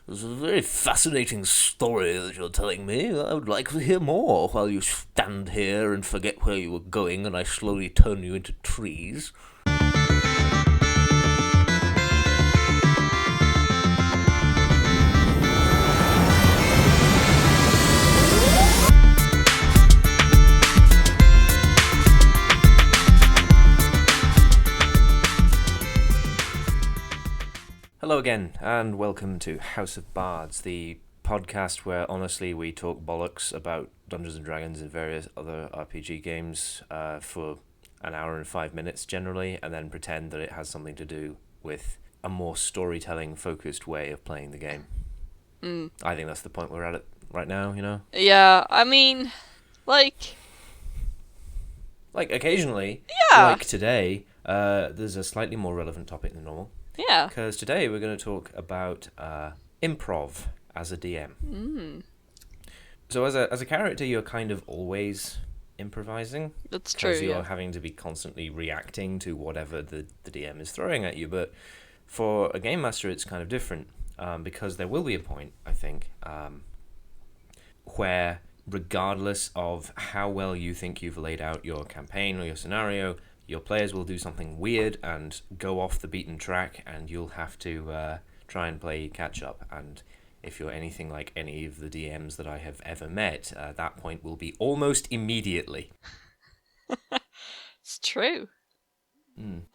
It's a very fascinating story that you're telling me. I would like to hear more while you stand here and forget where you were going and I slowly turn you into trees. Hello again, and welcome to House of Bards, the podcast where honestly we talk bollocks about Dungeons & Dragons and various other RPG games for an hour and 5 minutes generally, and then pretend that it has something to do with a more storytelling-focused way of playing the game. I think that's the point we're at right now, you know? Yeah, I mean, like occasionally, yeah. like today, there's a slightly more relevant topic than normal. Yeah. Because today we're going to talk about improv as a DM. So as a character, you're kind of always improvising. That's true, because you're yeah. having to be constantly reacting to whatever the DM is throwing at you. But for a game master, it's kind of different because there will be a point, I think, where regardless of how well you think you've laid out your campaign or your scenario, your players will do something weird and go off the beaten track, and you'll have to try and play catch up. And if you're anything like any of the DMs that I have ever met, that point will be almost immediately. It's true.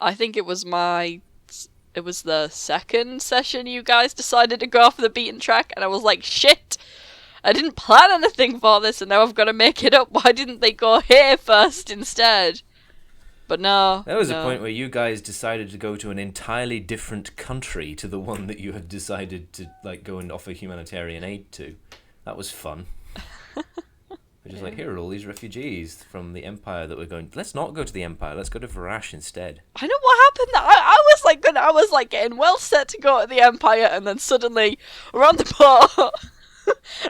I think it was the second session you guys decided to go off the beaten track, and I was like, shit! I didn't plan anything for this, and now I've got to make it up. Why didn't they go here first instead? But no. There was a point where you guys decided to go to an entirely different country to the one that you had decided to go and offer humanitarian aid to. That was fun. We're just here are all these refugees from the Empire that we're going. Let's not go to the Empire. Let's go to Varash instead. I know what happened. I was getting well set to go to the Empire, and then suddenly we're on the boat,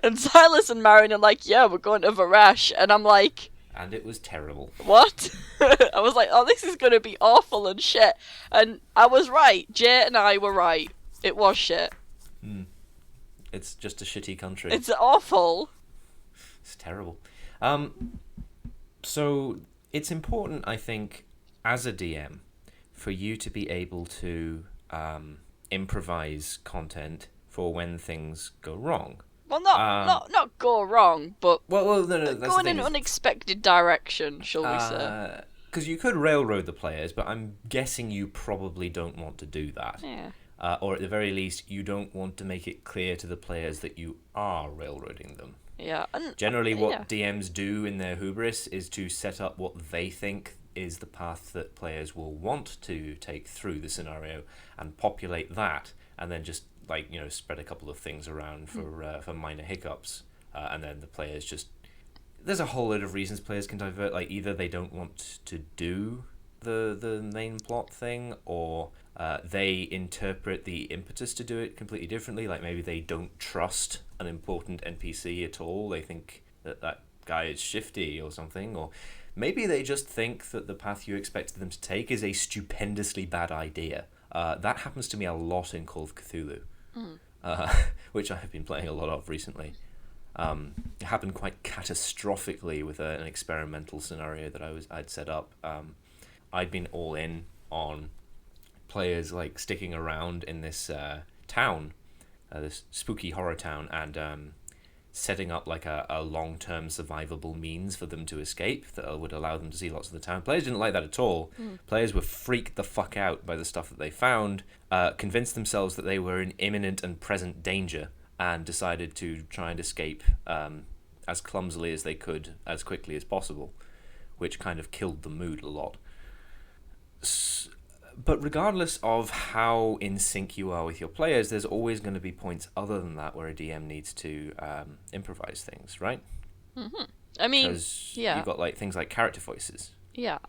and Silas and Marion are like, "Yeah, we're going to Varash," and I'm like. And it was terrible. What? I was like, oh, this is going to be awful and shit. And I was right. Jay and I were right. It was shit. It's just a shitty country. It's awful. It's terrible. So it's important, I think, as a DM, for you to be able to improvise content for when things go wrong. Well, not go wrong, but no, go in an unexpected direction, shall we say? Because you could railroad the players, but I'm guessing you probably don't want to do that. Yeah. Or at the very least, you don't want to make it clear to the players that you are railroading them. Yeah. Generally, what DMs do in their hubris is to set up what they think is the path that players will want to take through the scenario and populate that, and then just spread a couple of things around for minor hiccups, and then the players just. There's a whole load of reasons players can divert. Either they don't want to do the main plot thing, or they interpret the impetus to do it completely differently. Maybe they don't trust an important NPC at all. They think that guy is shifty or something, or maybe they just think that the path you expected them to take is a stupendously bad idea. That happens to me a lot in Call of Cthulhu. Which I have been playing a lot of recently. It happened quite catastrophically with an experimental scenario that I'd set up. I'd been all in on players sticking around in this town, this spooky horror town, and setting up a long-term survivable means for them to escape that would allow them to see lots of the town. Players didn't like that at all. Players were freaked the fuck out by the stuff that they found, convinced themselves that they were in imminent and present danger, and decided to try and escape as clumsily as they could, as quickly as possible, which kind of killed the mood a lot. But regardless of how in sync you are with your players, there's always going to be points other than that where a DM needs to improvise things, right? Mm-hmm. I mean, because you've got things like character voices. Yeah,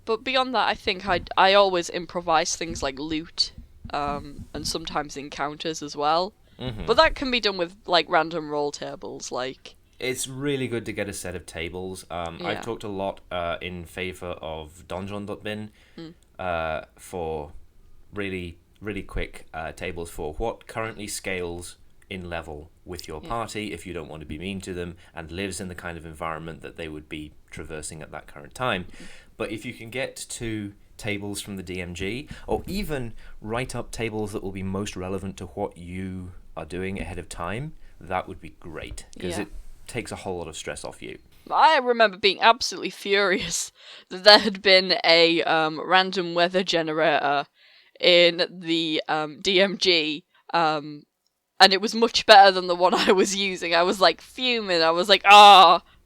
but beyond that, I think I always improvise things like loot, and sometimes encounters as well. Mm-hmm. But that can be done with random roll tables, It's really good to get a set of tables. I've talked a lot in favour of Donjon.bin for really really quick tables for what currently scales in level with your party if you don't want to be mean to them, and lives in the kind of environment that they would be traversing at that current time. But if you can get to tables from the DMG, or even write up tables that will be most relevant to what you are doing ahead of time, that would be great, because it takes a whole lot of stress off you. I remember being absolutely furious that there had been a random weather generator in the DMG, and it was much better than the one I was using. I was like fuming. I was like,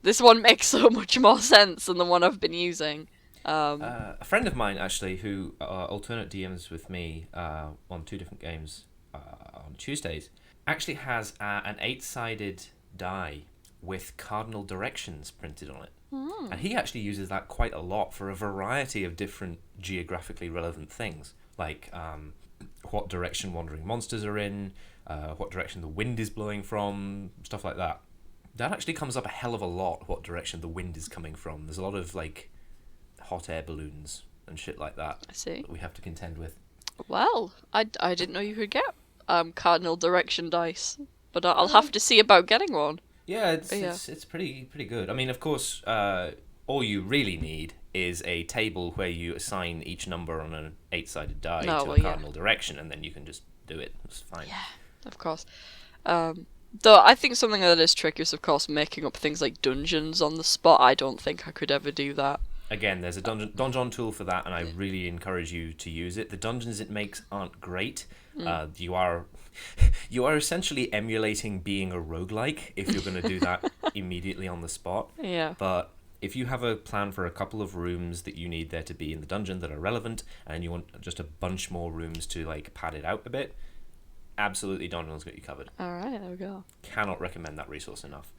this one makes so much more sense than the one I've been using. A friend of mine, actually, who alternate DMs with me on 2 different games on Tuesdays, actually has an 8-sided die with cardinal directions printed on it. And he actually uses that quite a lot for a variety of different geographically relevant things, like what direction wandering monsters are in, what direction the wind is blowing from, stuff like that. That actually comes up a hell of a lot, what direction the wind is coming from. There's a lot of, like, hot air balloons and shit like that that we have to contend with. Well, I didn't know you could get cardinal direction dice, but I'll have to see about getting one. Yeah, it's pretty good. I mean, of course, all you really need is a table where you assign each number on an 8-sided die to a cardinal direction, and then you can just do it. It's fine. Yeah, of course. Though I think something that is tricky is, of course, making up things like dungeons on the spot. I don't think I could ever do that. Again, there's a donjon tool for that, and I really encourage you to use it. The dungeons it makes aren't great. You are essentially emulating being a roguelike if you're going to do that immediately on the spot. Yeah. But if you have a plan for a couple of rooms that you need there to be in the dungeon that are relevant, and you want just a bunch more rooms to, like, pad it out a bit, absolutely Donjon's got you covered. Alright, there we go. Cannot recommend that resource enough.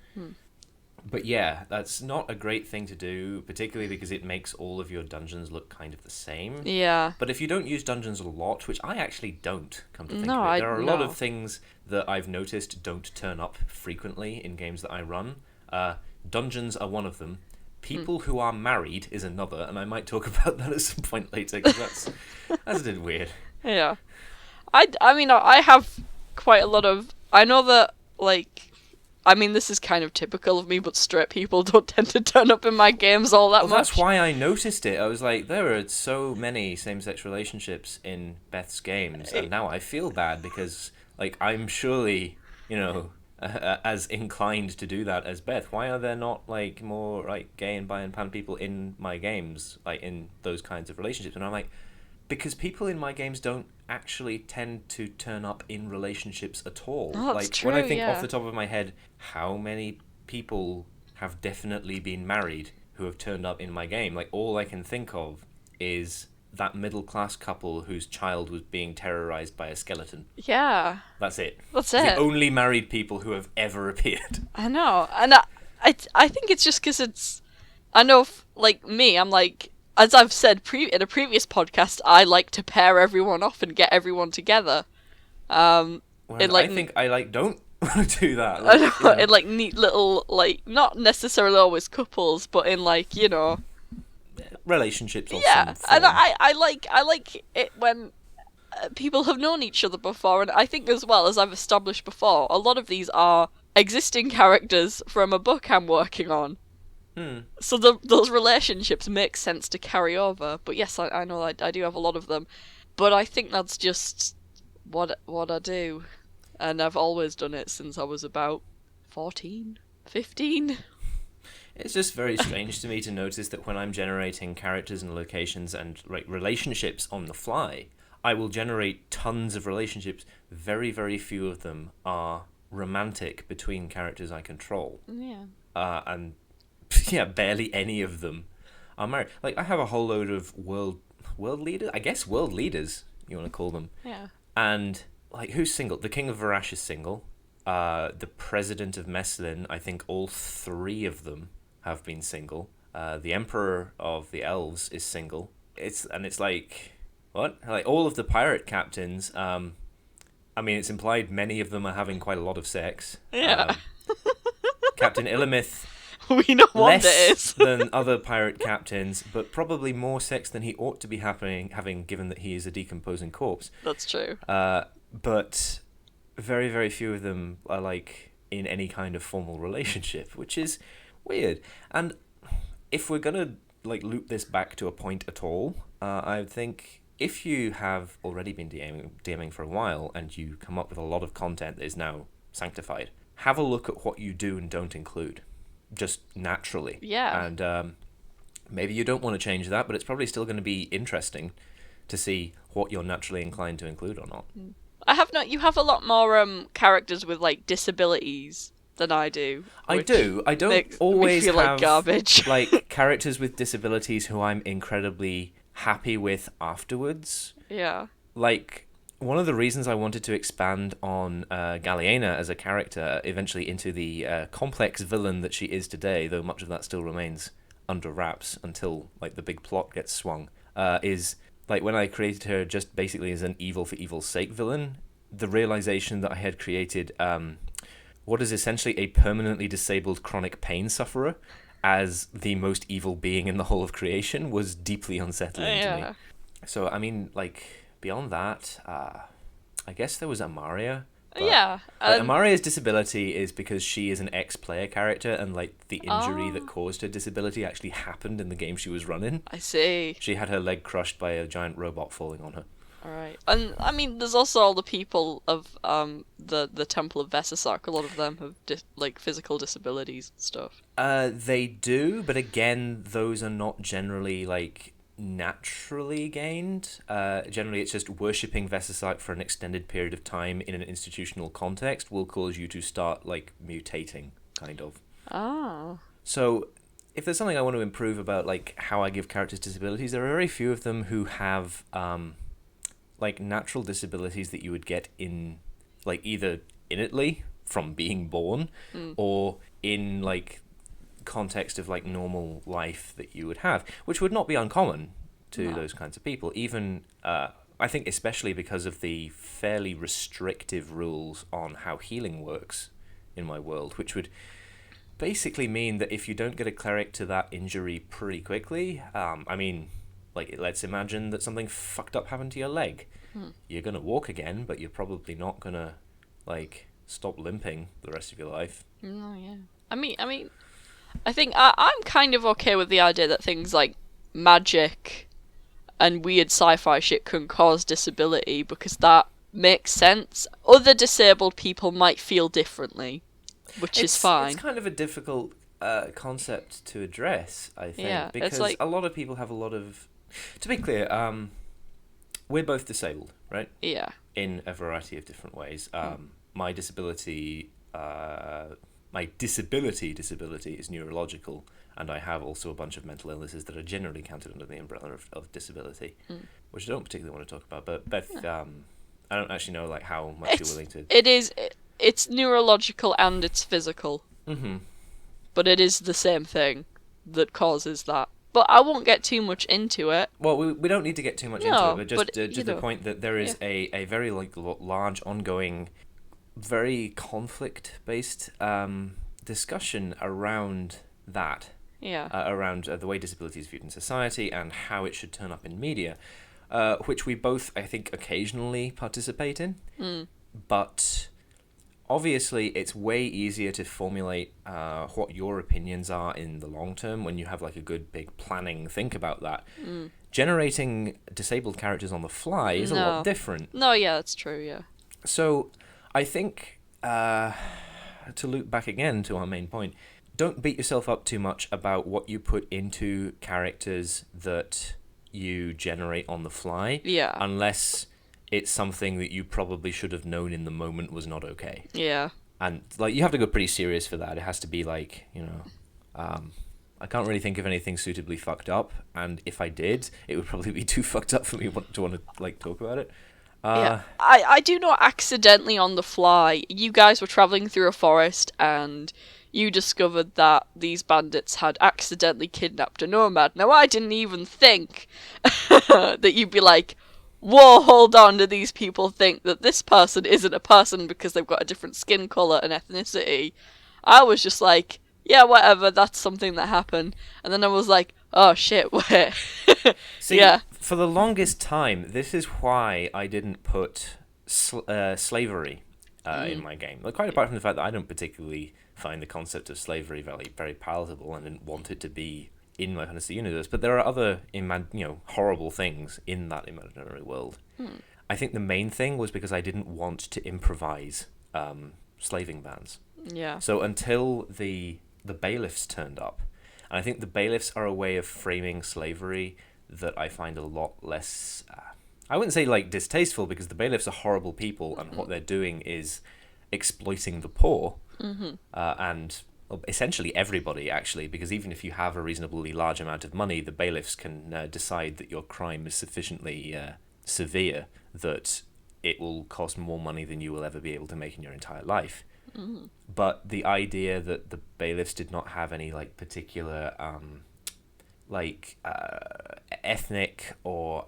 But yeah, that's not a great thing to do, particularly because it makes all of your dungeons look kind of the same. Yeah. But if you don't use dungeons a lot, which I actually don't, come to think of it, there are a lot of things that I've noticed don't turn up frequently in games that I run. Dungeons are one of them. People who are married is another, and I might talk about that at some point later, because that's a bit weird. Yeah. I mean, I have quite a lot of... I know that, like... I mean, this is kind of typical of me, but straight people don't tend to turn up in my games all that much. That's why I noticed it. I was like, there are so many same-sex relationships in Beth's games, and now I feel bad because, like, I'm surely, as inclined to do that as Beth. Why are there not, like, more, like, gay and bi and pan people in my games, like, in those kinds of relationships? And I'm like, because people in my games don't actually tend to turn up in relationships at all. Oh, like true, when I think off the top of my head, how many people have definitely been married who have turned up in my game? Like, all I can think of is that middle-class couple whose child was being terrorized by a skeleton. Yeah. That's it. That's it. The only married people who have ever appeared. I know. And I think it's just because it's... I know, like, me, I'm like... As I've said in a previous podcast, I like to pair everyone off and get everyone together. I think I don't want to do that. Like, in like neat little, like, not necessarily always couples, but in like, relationships. Or yeah, some and I like it when people have known each other before, and I think as well, as I've established before, a lot of these are existing characters from a book I'm working on. So those relationships make sense to carry over. But yes, I know I do have a lot of them. But I think that's just what I do. And I've always done it since I was about 14, 15. It's just very strange to me to notice that when I'm generating characters and locations and relationships on the fly, I will generate tons of relationships. Very, very few of them are romantic between characters I control. Yeah. And yeah, barely any of them are married. Like, I have a whole load of world leaders? I guess world leaders, you want to call them. Yeah. And, like, who's single? The King of Varash is single. The President of Meslin, I think all 3 of them have been single. The Emperor of the Elves is single. It's like, what? Like, all of the pirate captains, I mean, it's implied many of them are having quite a lot of sex. Yeah. Captain Illimith We know what it less is. than other pirate captains, but probably more sex than he ought to be having, given that he is a decomposing corpse. That's true. But very, very few of them are like in any kind of formal relationship, which is weird. And if we're gonna like loop this back to a point at all, I think if you have already been DMing for a while and you come up with a lot of content that is now sanctified, have a look at what you do and don't include, just naturally. Yeah. And maybe you don't want to change that, but it's probably still going to be interesting to see what you're naturally inclined to include or not. You have a lot more characters with like disabilities than I do. I do. I don't makes always me feel have like garbage. like characters with disabilities who I'm incredibly happy with afterwards. Yeah. Like, one of the reasons I wanted to expand on Galliena as a character eventually into the complex villain that she is today, though much of that still remains under wraps until like the big plot gets swung, is like when I created her just basically as an evil for evil's sake villain, the realization that I had created what is essentially a permanently disabled chronic pain sufferer as the most evil being in the whole of creation was deeply unsettling to me. So, I mean, like, beyond that, I guess there was Amaria. Yeah. Amaria's disability is because she is an ex-player character, and, like, the injury that caused her disability actually happened in the game she was running. I see. She had her leg crushed by a giant robot falling on her. Alright. And, I mean, there's also all the people of the Temple of Vesasak. A lot of them have, like, physical disabilities and stuff. They do, but again, those are not generally, like, naturally gained. Generally, it's just worshipping Vesasak for an extended period of time in an institutional context will cause you to start, like, mutating, kind of. Ah. So, if there's something I want to improve about, like, how I give characters disabilities, there are very few of them who have, like, natural disabilities that you would get in, like, either innately from being born or in, like, context of, like, normal life that you would have, which would not be uncommon to those kinds of people. Even, I think especially because of the fairly restrictive rules on how healing works in my world, which would basically mean that if you don't get a cleric to that injury pretty quickly, I mean, like, let's imagine that something fucked up happened to your leg. You're going to walk again, but you're probably not going to, like, stop limping the rest of your life. Oh, yeah. I mean, I think I'm kind of okay with the idea that things like magic and weird sci-fi shit can cause disability, because that makes sense. Other disabled people might feel differently, which is fine. It's kind of a difficult concept to address, I think, because like, a lot of people have a lot of... To be clear, we're both disabled, right? Yeah. In a variety of different ways. My disability is neurological, and I have also a bunch of mental illnesses that are generally counted under the umbrella of disability, which I don't particularly want to talk about. But Beth, I don't actually know, like, how much you're willing to... It's neurological and it's physical. Mm-hmm. But it is the same thing that causes that. But I won't get too much into it. Well, we don't need to get too much into it, but just the know, point that there is a very, like, large ongoing, very conflict-based discussion around that. Yeah. Around the way disability is viewed in society and how it should turn up in media, which we both, I think, occasionally participate in. But obviously, it's way easier to formulate what your opinions are in the long term when you have, like, a good big planning think about that. Generating disabled characters on the fly is a lot different. No, yeah, that's true, yeah. So I think, to loop back again to our main point, don't beat yourself up too much about what you put into characters that you generate on the fly. Yeah. Unless it's something that you probably should have known in the moment was not okay. Yeah. And, like, you have to go pretty serious for that. It has to be, like, you know... I can't really think of anything suitably fucked up, and if I did, it would probably be too fucked up for me to want to, like, talk about it. Yeah. I do know accidentally on the fly, you guys were travelling through a forest, and you discovered that these bandits had accidentally kidnapped a nomad. Now, I didn't even think that you'd be like, whoa, hold on, do these people think that this person isn't a person because they've got a different skin colour and ethnicity? I was just like, yeah, whatever, that's something that happened. And then I was like, oh shit, wait. See, Yeah. for the longest time, this is why I didn't put slavery in my game. Like, quite apart from the fact that I don't particularly find the concept of slavery very palatable and didn't want it to be in my fantasy universe, but there are other horrible things in that imaginary world. I think the main thing was because I didn't want to improvise slaving bans. Yeah. So until the bailiffs turned up, and I think the bailiffs are a way of framing slavery that I find a lot less. I wouldn't say like distasteful, because the bailiffs are horrible people, and what they're doing is exploiting the poor, and essentially everybody, actually, because even if you have a reasonably large amount of money, the bailiffs can decide that your crime is sufficiently severe that it will cost more money than you will ever be able to make in your entire life. But the idea that the bailiffs did not have any like particular ethnic or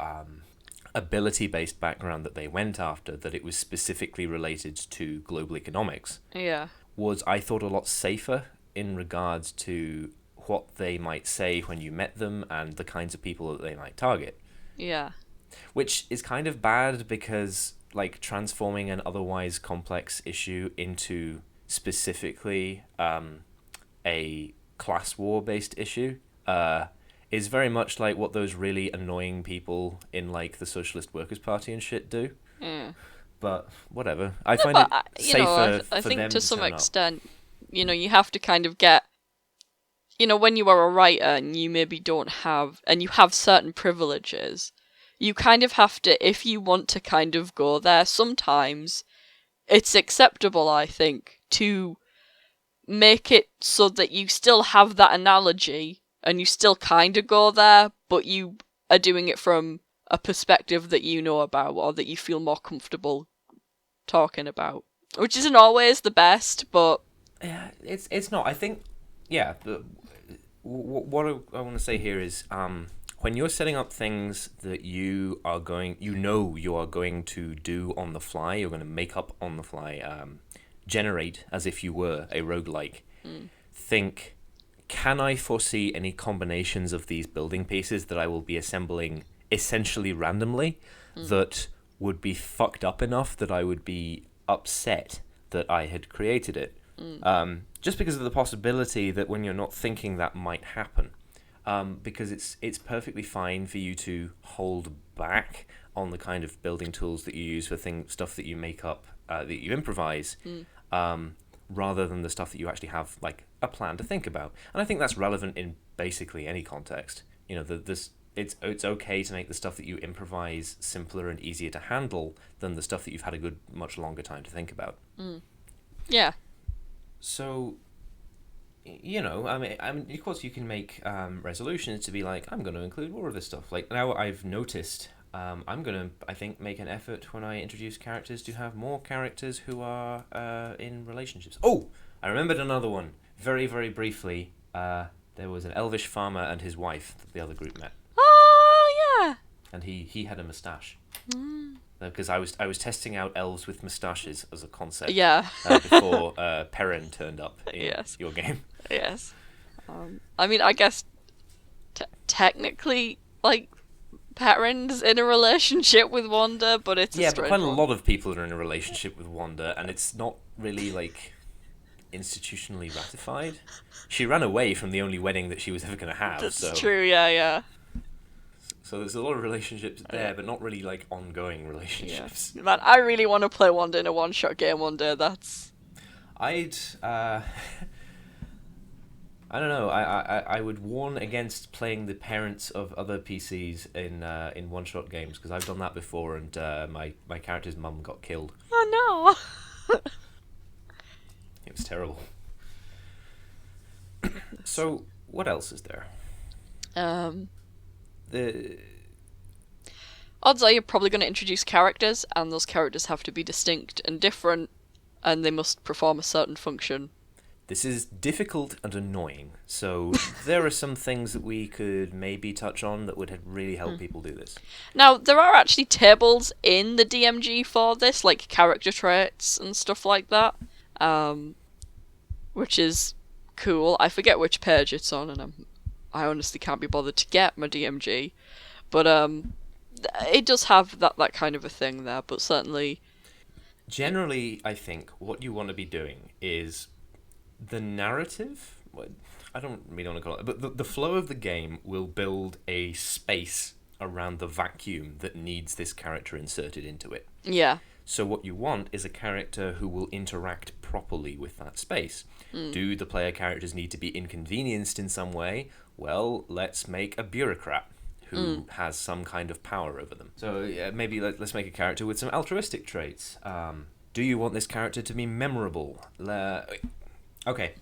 ability-based background that they went after, that it was specifically related to global economics, Yeah. was, I thought, a lot safer in regards to what they might say when you met them and the kinds of people that they might target. Yeah. Which is kind of bad, because like transforming an otherwise complex issue into specifically a class war based issue is very much like what those really annoying people in like the Socialist Workers' Party and shit do. But whatever, I find it safer I for think them to to some turn up. extent, you have to kind of get, when you are a writer and you maybe don't have, and you have certain privileges, you kind of have to, if you want to kind of go there, sometimes it's acceptable, I think, to make it so that you still have that analogy and you still kind of go there, but you are doing it from a perspective that you know about or that you feel more comfortable talking about. Which isn't always the best, but... Yeah, it's not. I think, yeah, what I want to say here is, when you're setting up things that you are going to do on the fly, you're going to make up on the fly, generate as if you were a roguelike, think, can I foresee any combinations of these building pieces that I will be assembling essentially randomly that would be fucked up enough that I would be upset that I had created it? Just because of the possibility that when you're not thinking, that might happen. Because it's perfectly fine for you to hold back on the kind of building tools that you use for stuff that you make up, that you improvise, rather than the stuff that you actually have like a plan to think about. And I think that's relevant in basically any context. It's okay to make the stuff that you improvise simpler and easier to handle than the stuff that you've had a much longer time to think about. Yeah. So, I mean, of course you can make resolutions to be like, I'm going to include more of this stuff. Like, now I've noticed, I'm going to, I think, make an effort when I introduce characters to have more characters who are in relationships. Oh, I remembered another one. Very, very briefly, there was an elvish farmer and his wife that the other group met. Oh, yeah. And he had a moustache. Because I was testing out elves with moustaches as a concept. Yeah. Before Perrin turned up in your game. Yes. I mean, I guess technically, like, Perrin's in a relationship with Wanda, but it's but quite a one. lot of people are in a relationship with Wanda, and it's not really like institutionally ratified. She ran away from the only wedding that she was ever going to have. That's true. Yeah. So there's a lot of relationships there, but not really like ongoing relationships. Yeah. Man, I really want to play Wanda in a one-shot game one day. I don't know. I would warn against playing the parents of other PCs in one-shot games, because I've done that before, and my character's mum got killed. Oh no! It was terrible. So what else is there? The odds are you're probably going to introduce characters, and those characters have to be distinct and different, and they must perform a certain function. This is difficult and annoying, so there are some things that we could maybe touch on that would really help people do this. Now, there are actually tables in the DMG for this, like character traits and stuff like that, which is cool. I forget which page it's on, and I honestly can't be bothered to get my DMG. But it does have that kind of a thing there. But certainly, Generally, I think what you want to be doing is the narrative. I don't really want to call it, but the flow of the game will build a space around the vacuum that needs this character inserted into it. yeah. So what you want is a character who will interact properly with that space. Do the player characters need to be inconvenienced in some way? Well, let's make a bureaucrat who has some kind of power over them. So maybe let's make a character with some altruistic traits. Do you want this character to be memorable? Okay.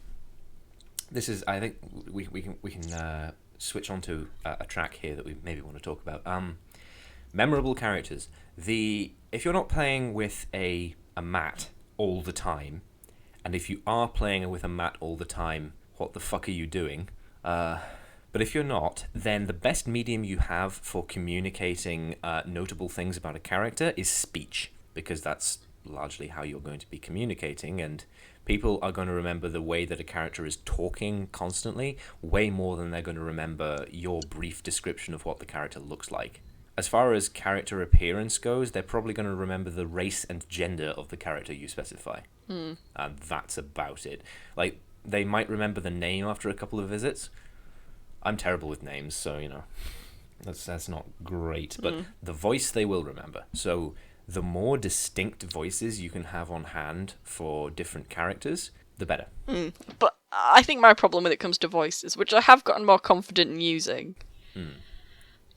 This is, I think, we can switch onto a track here that we maybe want to talk about. Memorable characters. If you're not playing with a mat all the time, and if you are playing with a mat all the time, what the fuck are you doing? But if you're not, then the best medium you have for communicating notable things about a character is speech, because that's largely how you're going to be communicating, and people are going to remember the way that a character is talking constantly way more than they're going to remember your brief description of what the character looks like. As far as character appearance goes, they're probably going to remember the race and gender of the character you specify. And that's about it. Like, they might remember the name after a couple of visits. I'm terrible with names, so, that's not great. But the voice they will remember. So the more distinct voices you can have on hand for different characters, the better. But I think my problem when it comes to voices, which I have gotten more confident in using,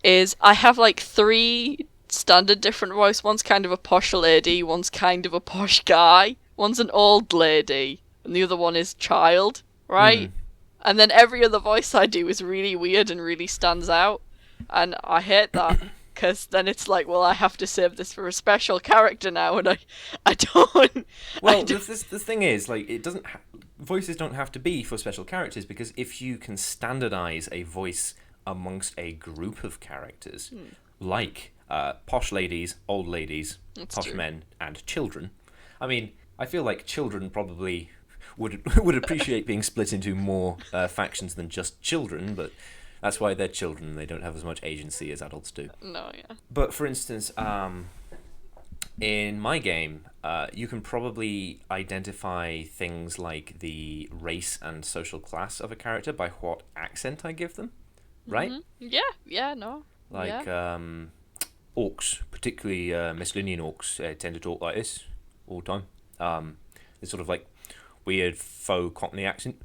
is I have like 3 standard different voice. One's kind of a posh lady, one's kind of a posh guy, one's an old lady, and the other one is child, right? And then every other voice I do is really weird and really stands out, and I hate that. Because then it's like, well, I have to save this for a special character now, and I don't. Well, the thing is, like, it doesn't. Voices don't have to be for special characters, because if you can standardize a voice amongst a group of characters, like posh ladies, old ladies, That's posh true. men, and children. I mean, I feel like children probably would appreciate being split into more factions than just children, but that's why they're children. They don't have as much agency as adults do. No, yeah. But for instance, in my game, you can probably identify things like the race and social class of a character by what accent I give them, right? Yeah, no. Like yeah. orcs, particularly Messlinian orcs, tend to talk like this all the time. It's sort of like weird faux Cockney accent.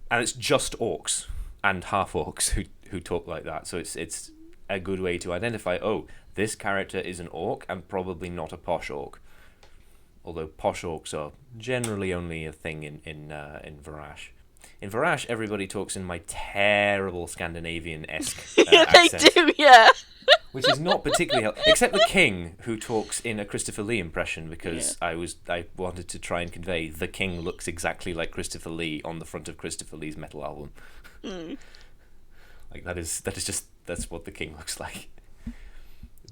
And it's just orcs and half orcs who talk like that. So it's a good way to identify, oh, this character is an orc and probably not a posh orc. Although posh orcs are generally only a thing in Varash. In Varash, everybody talks in my terrible Scandinavian-esque Yeah, they accent. do, yeah. Which is not particularly helpful, except the king, who talks in a Christopher Lee impression, because I wanted to try and convey the king looks exactly like Christopher Lee on the front of Christopher Lee's metal album. Like that's what the king looks like.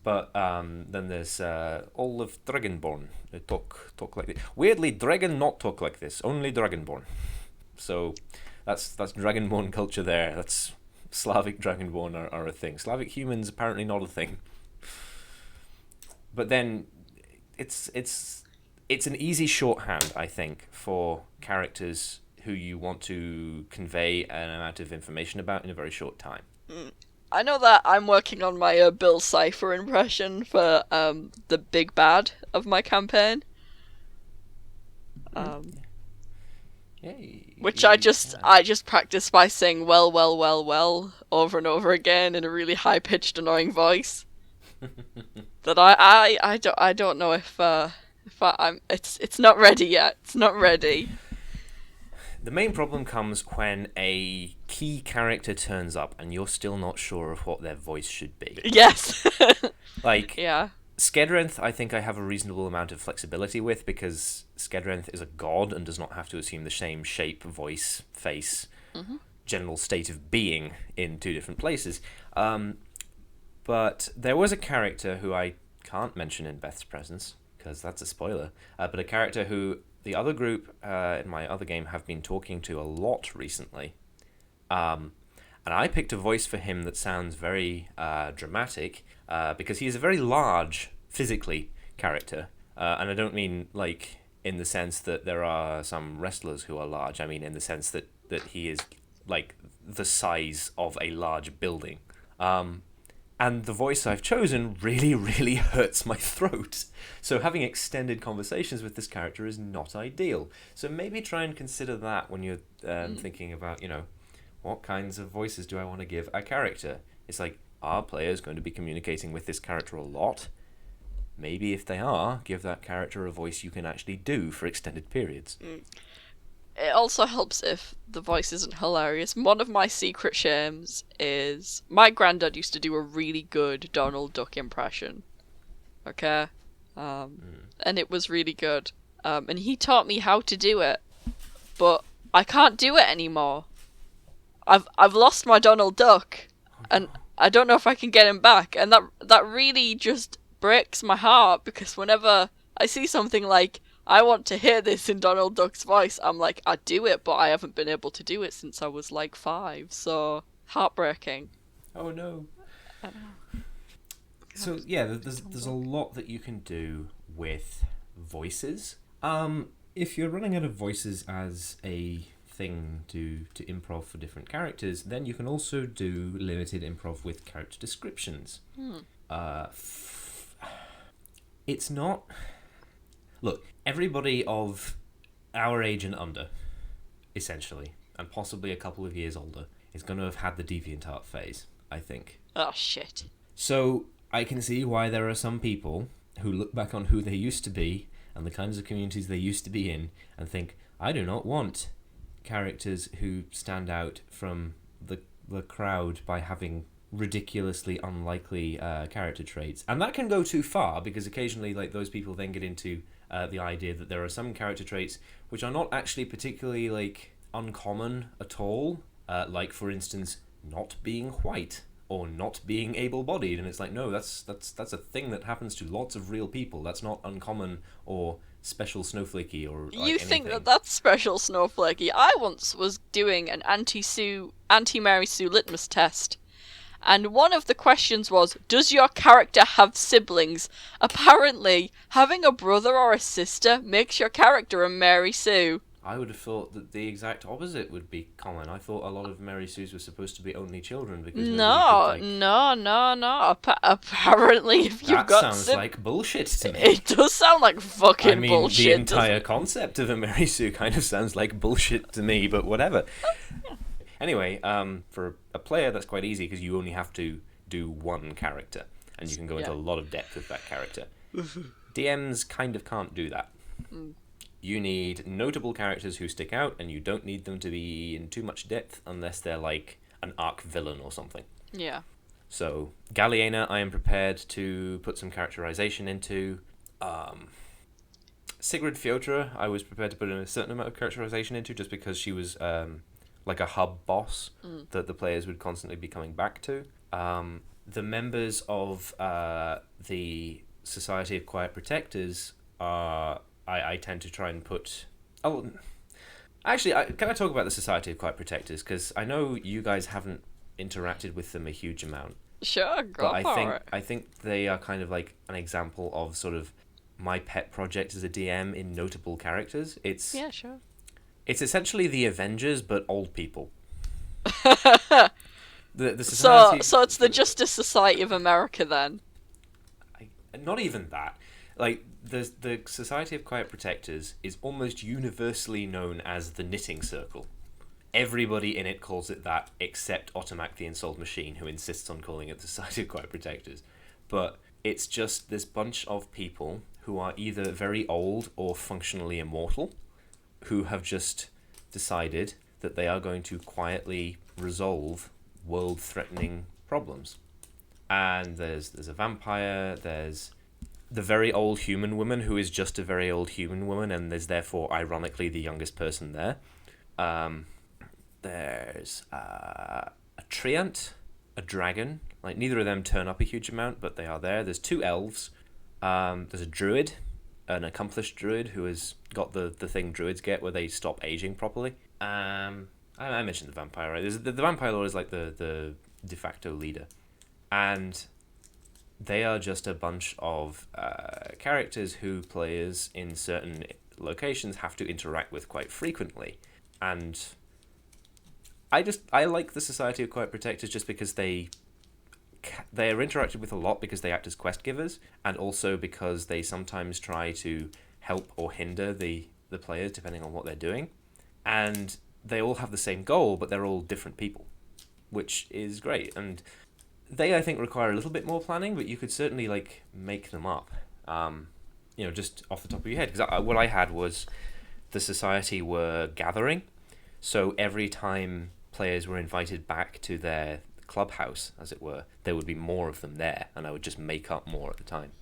But then there's all of Dragonborn. They talk like this. Weirdly, Dragon not talk like this. Only Dragonborn. So that's Dragonborn culture there. That's Slavic Dragonborn are a thing. Slavic humans apparently not a thing. But then it's an easy shorthand, I think, for characters who you want to convey an amount of information about in a very short time. I know that I'm working on my Bill Cipher impression for the big bad of my campaign. Which I just practice by saying well over and over again in a really high pitched annoying voice. That I don't know if I'm it's not ready yet. It's not ready. The main problem comes when a key character turns up and you're still not sure of what their voice should be. Yes. Like, yeah. Skedrenth, I think I have a reasonable amount of flexibility with, because Skedrenth is a god and does not have to assume the same shape, voice, face, general state of being in 2 different places. But there was a character who I can't mention in Beth's presence, because that's a spoiler, but a character who the other group in my other game have been talking to a lot recently. And I picked a voice for him that sounds very dramatic, because he is a very large, physically, character. And I don't mean, like, in the sense that there are some wrestlers who are large. I mean in the sense that he is, like, the size of a large building. And the voice I've chosen really, really hurts my throat. So having extended conversations with this character is not ideal. So maybe try and consider that when you're thinking about, what kinds of voices do I want to give a character? It's like, are players going to be communicating with this character a lot? Maybe if they are, give that character a voice you can actually do for extended periods. It also helps if the voice isn't hilarious. One of my secret shames is my granddad used to do a really good Donald Duck impression. Okay? And it was really good. And he taught me how to do it. But I can't do it anymore. I've lost my Donald Duck. And I don't know if I can get him back. And that really just breaks my heart, because whenever I see something like, I want to hear this in Donald Duck's voice, I'm like, I'd do it, but I haven't been able to do it since I was like 5, so heartbreaking. Oh no. I know. So yeah, there's a lot that you can do with voices. If you're running out of voices as a thing to improv for different characters, then you can also do limited improv with character descriptions. It's not... Look, everybody of our age and under, essentially, and possibly a couple of years older, is going to have had the DeviantArt phase, I think. Oh, shit. So, I can see why there are some people who look back on who they used to be and the kinds of communities they used to be in and think, I do not want characters who stand out from the crowd by having ridiculously unlikely character traits. And that can go too far, because occasionally, like, those people then get into the idea that there are some character traits which are not actually particularly, like, uncommon at all, like, for instance, not being white or not being able-bodied, and it's like, no, that's a thing that happens to lots of real people. That's not uncommon or special snowflakey or like, you think anything. that's special snowflakey? I once was doing an anti-Mary Sue litmus test, and one of the questions was, does your character have siblings? Apparently, having a brother or a sister makes your character a Mary Sue. I would have thought that the exact opposite would be common. I thought a lot of Mary Sues were supposed to be only children because No. Apparently, if you've got... That sounds like bullshit to me. It does sound like fucking bullshit. The entire concept of a Mary Sue kind of sounds like bullshit to me, but whatever. Yeah. Anyway, for a player, that's quite easy because you only have to do one character, and you can go into a lot of depth with that character. DMs kind of can't do that. You need notable characters who stick out, and you don't need them to be in too much depth unless they're like an arc villain or something. Yeah. So, Galliena, I am prepared to put some characterization into. Sigrid Fjotra, I was prepared to put in a certain amount of characterization into, just because she was like a hub boss that the players would constantly be coming back to. The members of the Society of Quiet Protectors are... I tend to try and put... Oh, actually, can I talk about the Society of Quiet Protectors? Because I know you guys haven't interacted with them a huge amount. Sure, go for it. I think they are kind of like an example of sort of my pet project as a DM in notable characters. Yeah, sure. It's essentially the Avengers, but old people. the Society... So it's the Justice Society of America, then? Not even that. Like, the Society of Quiet Protectors is almost universally known as the Knitting Circle. Everybody in it calls it that, except Otomac the Insult Machine, who insists on calling it the Society of Quiet Protectors. But it's just this bunch of people who are either very old or functionally immortal, who have just decided that they are going to quietly resolve world-threatening problems. And there's a vampire, there's the very old human woman who is just a very old human woman and is therefore ironically the youngest person there. There's a treant, a dragon. Like, neither of them turn up a huge amount, but they are there. There's 2 elves. There's a druid, an accomplished druid who has got the thing druids get where they stop aging properly. I mentioned the vampire, right? The vampire lord is like the de facto leader, and they are just a bunch of characters who players in certain locations have to interact with quite frequently. And I like the Society of Quiet Protectors just because they are interacted with a lot because they act as quest givers, and also because they sometimes try to help or hinder the players depending on what they're doing. And they all have the same goal, but they're all different people, which is great. And they, I think, require a little bit more planning, but you could certainly like make them up, just off the top of your head. Because what I had was the society were gathering, so every time players were invited back to their clubhouse, as it were, there would be more of them there, and I would just make up more at the time.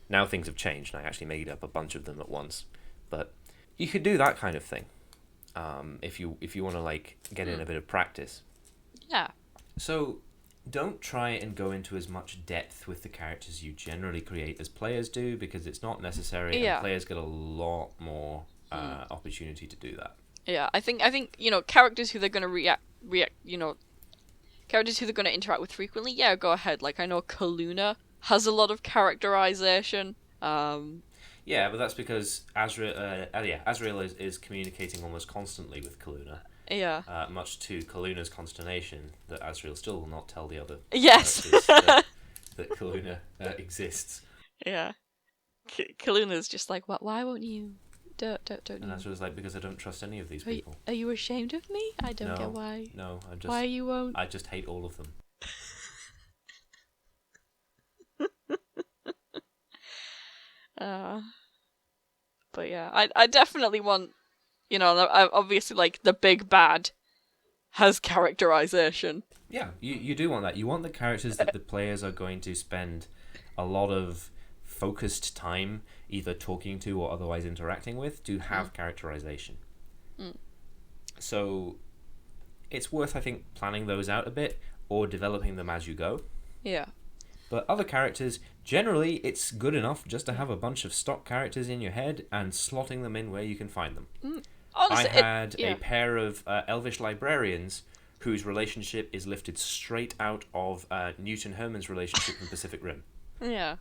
Now things have changed, and I actually made up a bunch of them at once. But you could do that kind of thing, if you want to like get in a bit of practice. Yeah. So don't try and go into as much depth with the characters you generally create as players do, because it's not necessary, and players get a lot more opportunity to do that. Yeah, I think characters who they're gonna react, characters who they're gonna interact with frequently. Yeah, go ahead. Like I know Kaluna has a lot of characterization. Yeah, but that's because Azrael is communicating almost constantly with Kaluna. Yeah. Much to Kaluna's consternation that Azrael still will not tell the other yes that Kaluna exists. Yeah. Kaluna's just like, what? Why won't you? Don't. And Azrael's like, because I don't trust any of these people. Are you ashamed of me? I don't get why. No, I'm just. Why you won't? I just hate all of them. But yeah, I definitely want, obviously like the big bad has characterization. Yeah, you do want that. You want the characters that the players are going to spend a lot of focused time either talking to or otherwise interacting with to have characterization. So it's worth, I think, planning those out a bit or developing them as you go. Yeah. But other characters, generally, it's good enough just to have a bunch of stock characters in your head and slotting them in where you can find them. Honestly, I had a pair of elvish librarians whose relationship is lifted straight out of Newton Herman's relationship from Pacific Rim. Yeah.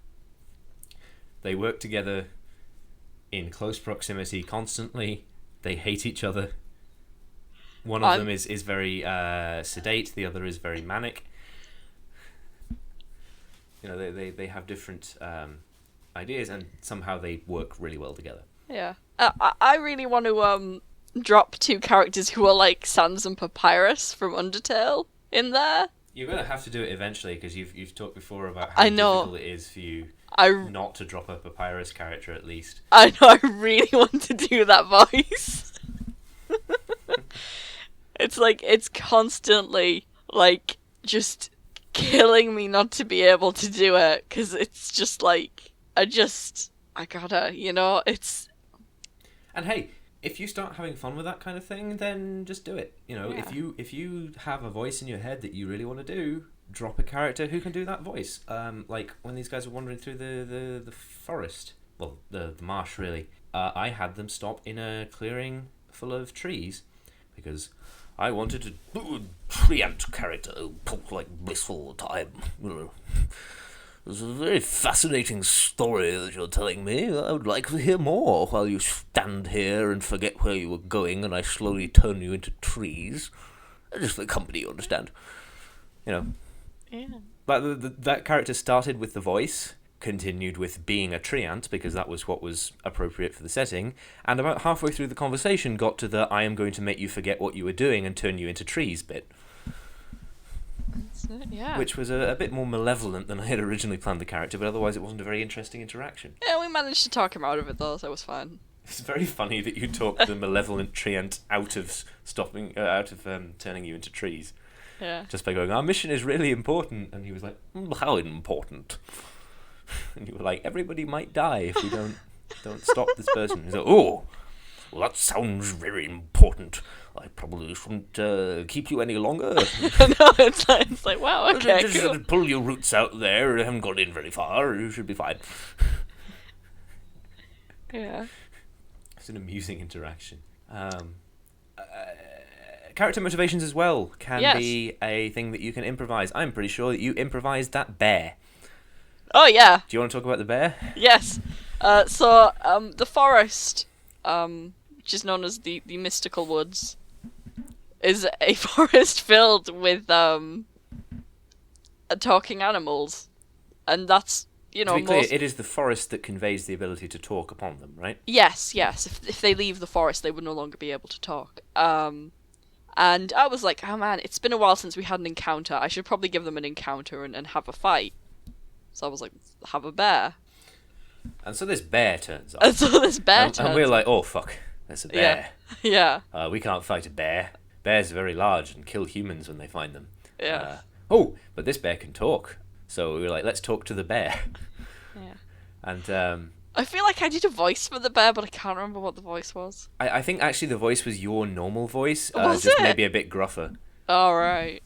They work together in close proximity constantly. They hate each other. One of them is very sedate, the other is very manic. They have different ideas, and somehow they work really well together. Yeah. I really want to drop two characters who are like Sans and Papyrus from Undertale in there. You're going to have to do it eventually, because you've talked before about how difficult it is for you not to drop a Papyrus character at least. I know, I really want to do that voice. It's like, it's constantly like just killing me not to be able to do it, because it's just like, I gotta, it's... And hey, if you start having fun with that kind of thing, then just do it. If you have a voice in your head that you really want to do, drop a character who can do that voice. Like when these guys were wandering through the forest, well, the marsh really, I had them stop in a clearing full of trees, because I wanted to do a treant character who talked like blissful all the time. It's a very fascinating story that you're telling me. I would like to hear more while you stand here and forget where you were going and I slowly turn you into trees. Just for the company, you understand. Yeah. But that character started with the voice, continued with being a treant, because that was what was appropriate for the setting, and about halfway through the conversation got to the I am going to make you forget what you were doing and turn you into trees bit. Yeah. Which was a bit more malevolent than I had originally planned the character, but otherwise it wasn't a very interesting interaction. Yeah, we managed to talk him out of it though, so it was fine. It's very funny that you talked the malevolent treant out of turning you into trees. Yeah. Just by going, our mission is really important, and he was like, how important? And you were like, everybody might die if we don't stop this person. He's like, oh, well, that sounds very important. I probably shouldn't keep you any longer. No, it's like, wow, okay, just cool. Pull your roots out there. You haven't gone in very far. You should be fine. Yeah. It's an amusing interaction. Character motivations as well can be a thing that you can improvise. I'm pretty sure that you improvised that bear. Oh yeah. Do you want to talk about the bear? Yes. The forest, which is known as the mystical woods, is a forest filled with talking animals, and that's To be clear, it is the forest that conveys the ability to talk upon them, right? Yes. If they leave the forest, they would no longer be able to talk. And I was like, oh man, it's been a while since we had an encounter. I should probably give them an encounter and have a fight. So I was like, have a bear. And so this bear turns up. And we're like, oh fuck, there's a bear. Yeah. We can't fight a bear. Bears are very large and kill humans when they find them. Yeah. But this bear can talk. So we were like, let's talk to the bear. Yeah. And I feel like I did a voice for the bear, but I can't remember what the voice was. I think actually the voice was your normal voice. Was just it? maybe a bit gruffer. Oh, right.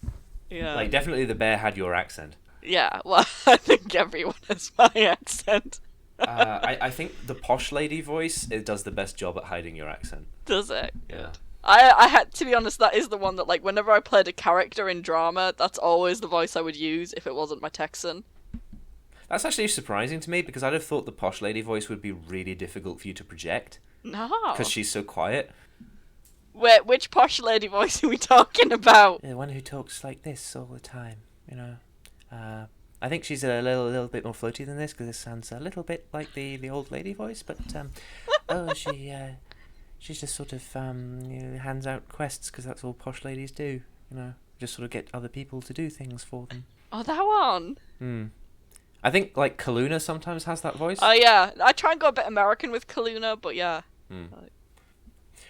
Yeah. Like, definitely the bear had your accent. Yeah, well, I think everyone has my accent. I think the posh lady voice, it does the best job at hiding your accent. Does it? Yeah. I had to be honest, that is the one that, like, whenever I played a character in drama, that's always the voice I would use if it wasn't my Texan. That's actually surprising to me, because I'd have thought the posh lady voice would be really difficult for you to project. No. Because she's so quiet. Wait, which posh lady voice are we talking about? The one who talks like this all the time, you know. I think she's a little bit more floaty than this, because this sounds a little bit like the old lady voice, but she just sort of hands out quests, because that's all posh ladies do, you know. Just sort of get other people to do things for them. Oh, that one. I think, like, Kaluna sometimes has that voice. Oh, yeah. I try and go a bit American with Kaluna, but yeah.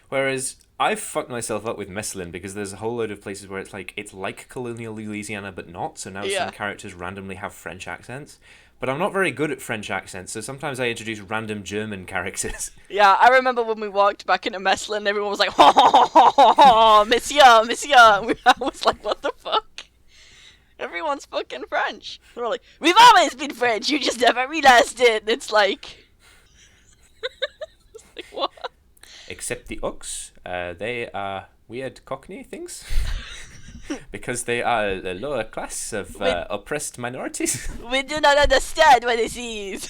Whereas I've fucked myself up with Messlin, because there's a whole load of places where it's like colonial Louisiana, but not. So now some characters randomly have French accents. But I'm not very good at French accents, so sometimes I introduce random German characters. Yeah, I remember when we walked back into Messlin, everyone was like, ho, ho, ho, ho, ho, monsieur, monsieur. I was like, what the fuck? Everyone's fucking French. They're all like, we've always been French, you just never realized it. And it's like... it's like, what? Except the Ux, they are weird Cockney things. Because they are the lower class of oppressed minorities. We do not understand what this is.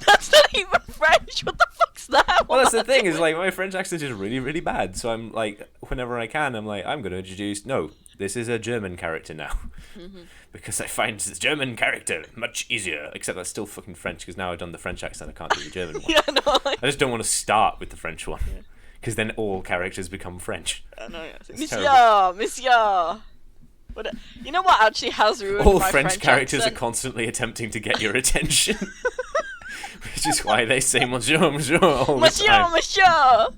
That's not even French. What the fuck's that? Well, that's the thing, is like my French accent is really, really bad. So I'm like, whenever I can, I'm like, I'm going to introduce... No, this is a German character now. Because I find the German character much easier. Except that's still fucking French, because now I've done the French accent, I can't do the German one. Yeah, no, like... I just don't want to start with the French one. Because then all characters become French. I know, yeah. Monsieur, monsieur. But, you know what actually has ruined all my French characters accent? are constantly attempting to get your attention. Which is why they say monsieur, monsieur all the time. Monsieur!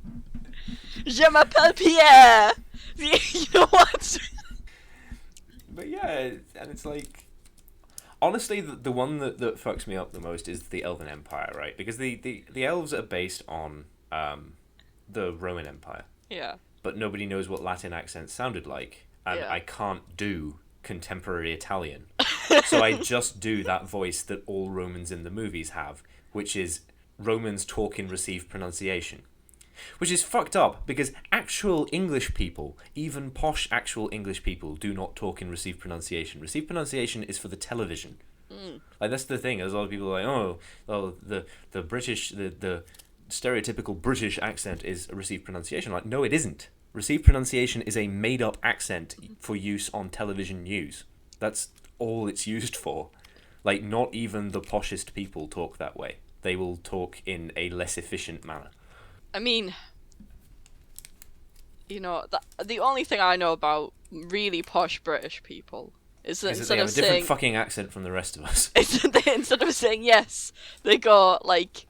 Je m'appelle Pierre! You know what? But yeah, and it's like... Honestly, the one that fucks me up the most is the Elven Empire, right? Because the elves are based on the Roman Empire. Yeah. But nobody knows what Latin accents sounded like. And I can't do contemporary Italian. So I just do that voice that all Romans in the movies have, which is Romans talk in received pronunciation. Which is fucked up, because actual English people, even posh actual English people, do not talk in received pronunciation. Received pronunciation is for the television. Like, that's the thing. There's a lot of people like, the British, the stereotypical British accent is a received pronunciation. Like, no, it isn't. Received pronunciation is a made-up accent for use on television news. That's all it's used for. Like, not even the poshest people talk that way. They will talk in a less efficient manner. I mean, you know, the only thing I know about really posh British people is that they have a different fucking accent from the rest of us. Instead of saying yes, they go like,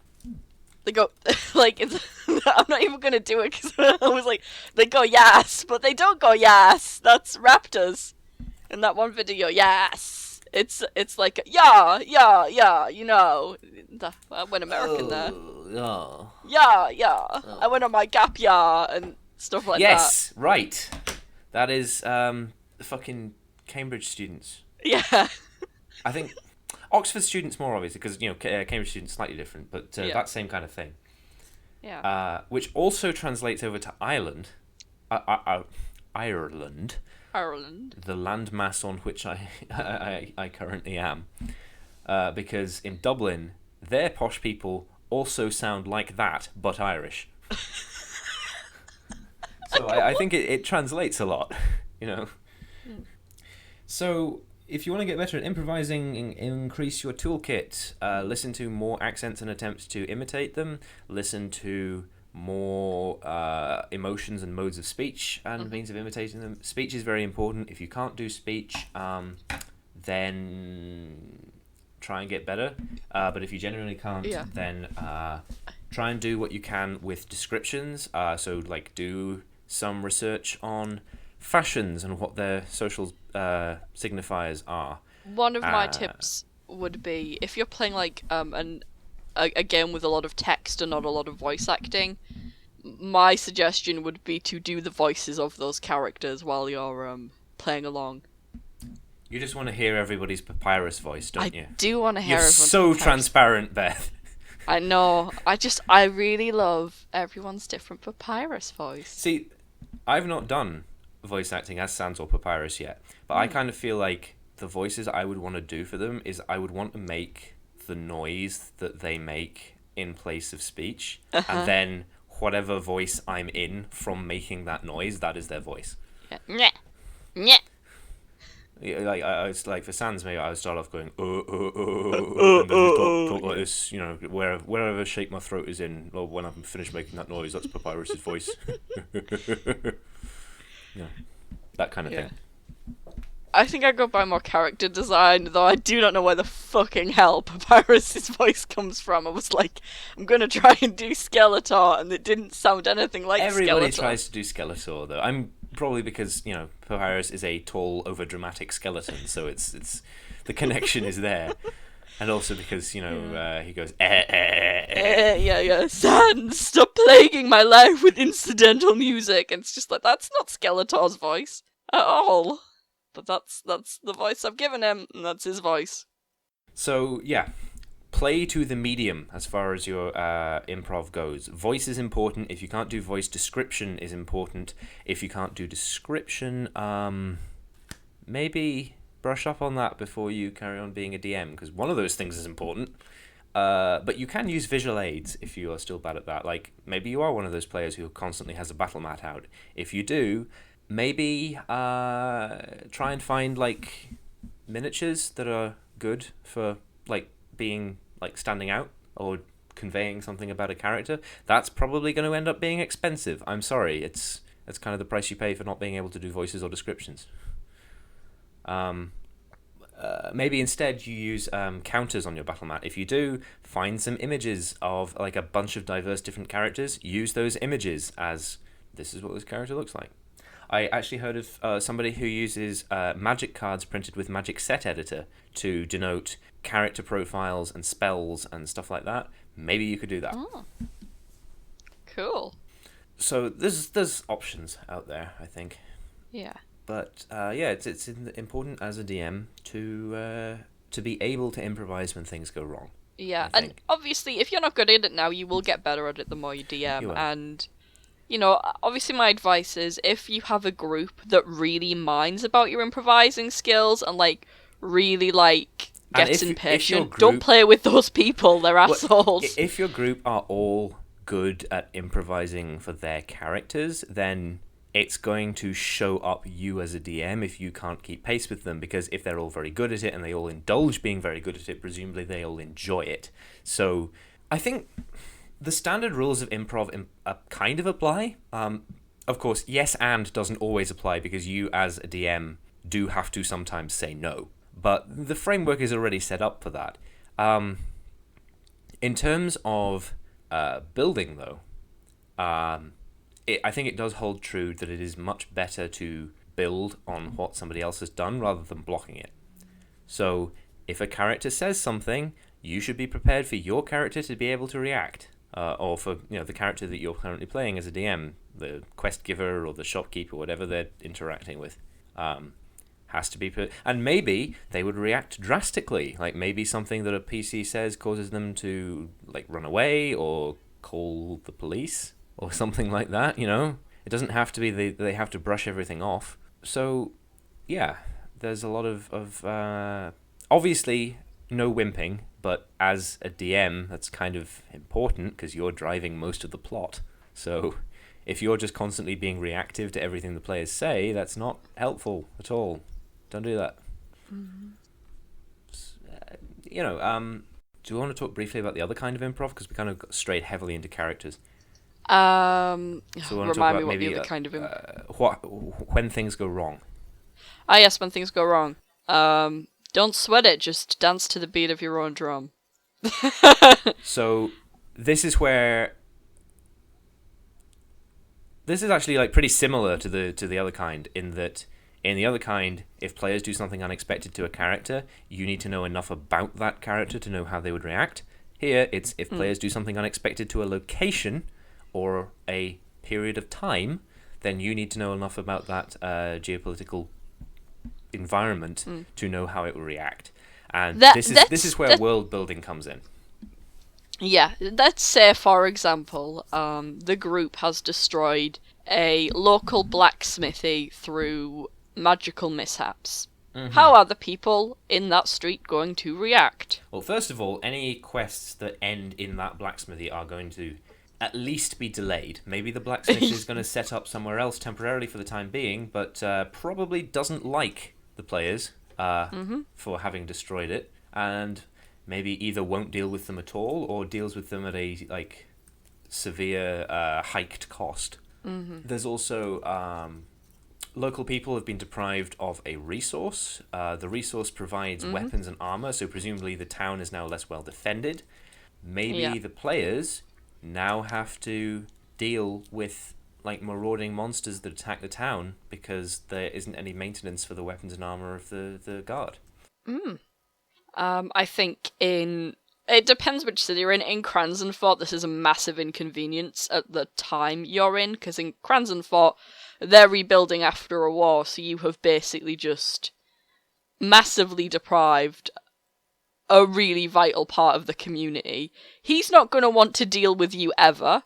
it's, I'm not even gonna do it because I was like, they go yes, but they don't go yes. That's raptors in that one video. Yes, it's like yeah, you know. I went American there. Yeah. I went on my gap year and stuff like that. Yes, right. That is fucking Cambridge students. Yeah. I think Oxford students more obviously because Cambridge students slightly different, but that same kind of thing. Yeah. Which also translates over to Ireland. Ireland. Ireland. The landmass on which I currently am. Because in Dublin, their posh people also sound like that, but Irish. So I think it translates a lot, So if you want to get better at improvising, increase your toolkit. Listen to more accents and attempt to imitate them. Listen to more emotions and modes of speech and means of imitating them. Speech is very important. If you can't do speech, then try and get better. But if you genuinely can't, then try and do what you can with descriptions. So do some research on fashions and what their social signifiers are. One of my tips would be, if you're playing a game with a lot of text and not a lot of voice acting, my suggestion would be to do the voices of those characters while you're playing along. You just want to hear everybody's papyrus voice, don't you? I do want to hear You're everyone's so papyrus. transparent, Beth. I know. I really love everyone's different papyrus voice. See, I've not done voice acting as Sans or Papyrus yet, but I kind of feel like the voices I would want to do for them is I would want to make the noise that they make in place of speech, and then whatever voice I'm in from making that noise, that is their voice. Yeah. Nyeh. Like I was like for Sans, maybe I would start off going and then just talk like this, wherever shape my throat is in. Or when I'm finished making that noise, that's Papyrus's voice. That kind of thing. I think I go by more character design, though I do not know where the fucking hell Papyrus's voice comes from. I was like, I'm gonna try and do Skeletor, and it didn't sound anything like Everybody Skeletor. tries to do Skeletor, though. I'm probably because Papyrus is a tall, over-dramatic skeleton, so it's the connection is there, and also because he goes Sans, stop plaguing my life with incidental music. And it's just like, that's not Skeletor's voice at all. But that's the voice I've given him, and that's his voice. So yeah, play to the medium as far as your improv goes. Voice is important. If you can't do voice, description is important. If you can't do description, maybe brush up on that before you carry on being a DM, because one of those things is important. But you can use visual aids if you are still bad at that. Like, maybe you are one of those players who constantly has a battle mat out. If you do, maybe try and find miniatures that are good for being standing out or conveying something about a character. That's probably going to end up being expensive. I'm sorry, that's kind of the price you pay for not being able to do voices or descriptions. Maybe instead you use counters on your battle mat. If you do, find some images of a bunch of diverse different characters. Use those images as this is what this character looks like. I actually heard of somebody who uses magic cards printed with Magic Set Editor to denote character profiles and spells and stuff like that. Maybe you could do that. Oh. Cool. So there's options out there, I think. Yeah. But it's important as a DM to be able to improvise when things go wrong. Yeah, and obviously, if you're not good at it now, you will get better at it the more you DM. You will. And obviously, my advice is if you have a group that really minds about your improvising skills and really gets impatient, don't play with those people. They're assholes. If your group are all good at improvising for their characters, then it's going to show up you as a DM if you can't keep pace with them, because if they're all very good at it and they all indulge being very good at it, presumably they all enjoy it. So I think the standard rules of improv kind of apply. Of course, yes and doesn't always apply because you as a DM do have to sometimes say no. But the framework is already set up for that. In terms of building, though, I think it does hold true that it is much better to build on what somebody else has done rather than blocking it. So if a character says something, you should be prepared for your character to be able to react. Or for the character that you're currently playing as a DM, the quest giver or the shopkeeper, whatever they're interacting with. has to be put, and maybe they would react drastically. Like maybe something that a PC says causes them to like run away or call the police or something like that. It doesn't have to be they have to brush everything off. So yeah, there's a lot of obviously no wimping, but as a DM, that's kind of important because you're driving most of the plot. So if you're just constantly being reactive to everything the players say, that's not helpful at all. Don't do that. Mm-hmm. Do you want to talk briefly about the other kind of improv? Because we kind of strayed heavily into characters. So remind me what maybe, the other kind of when things go wrong. Yes, when things go wrong. Don't sweat it, just dance to the beat of your own drum. So this is actually like pretty similar to the other kind, in that in the other kind, if players do something unexpected to a character, you need to know enough about that character to know how they would react. Here, it's if players do something unexpected to a location or a period of time, then you need to know enough about that geopolitical environment to know how it will react. And this is where world building comes in. Yeah, let's say, for example, the group has destroyed a local blacksmithy through magical mishaps. Mm-hmm. How are the people in that street going to react? Well, first of all, any quests that end in that blacksmithy are going to at least be delayed. Maybe the blacksmith is going to set up somewhere else temporarily for the time being, but probably doesn't like the players for having destroyed it, and maybe either won't deal with them at all or deals with them at a severe hiked cost. Mm-hmm. There's also local people have been deprived of a resource. The resource provides weapons and armor, so presumably the town is now less well defended. Maybe the players now have to deal with like marauding monsters that attack the town because there isn't any maintenance for the weapons and armor of the guard. I think it depends which city you're in. In Cransonfort, this is a massive inconvenience at the time you're in, because in Cransonfort, they're rebuilding after a war, so you have basically just massively deprived a really vital part of the community. He's not going to want to deal with you ever.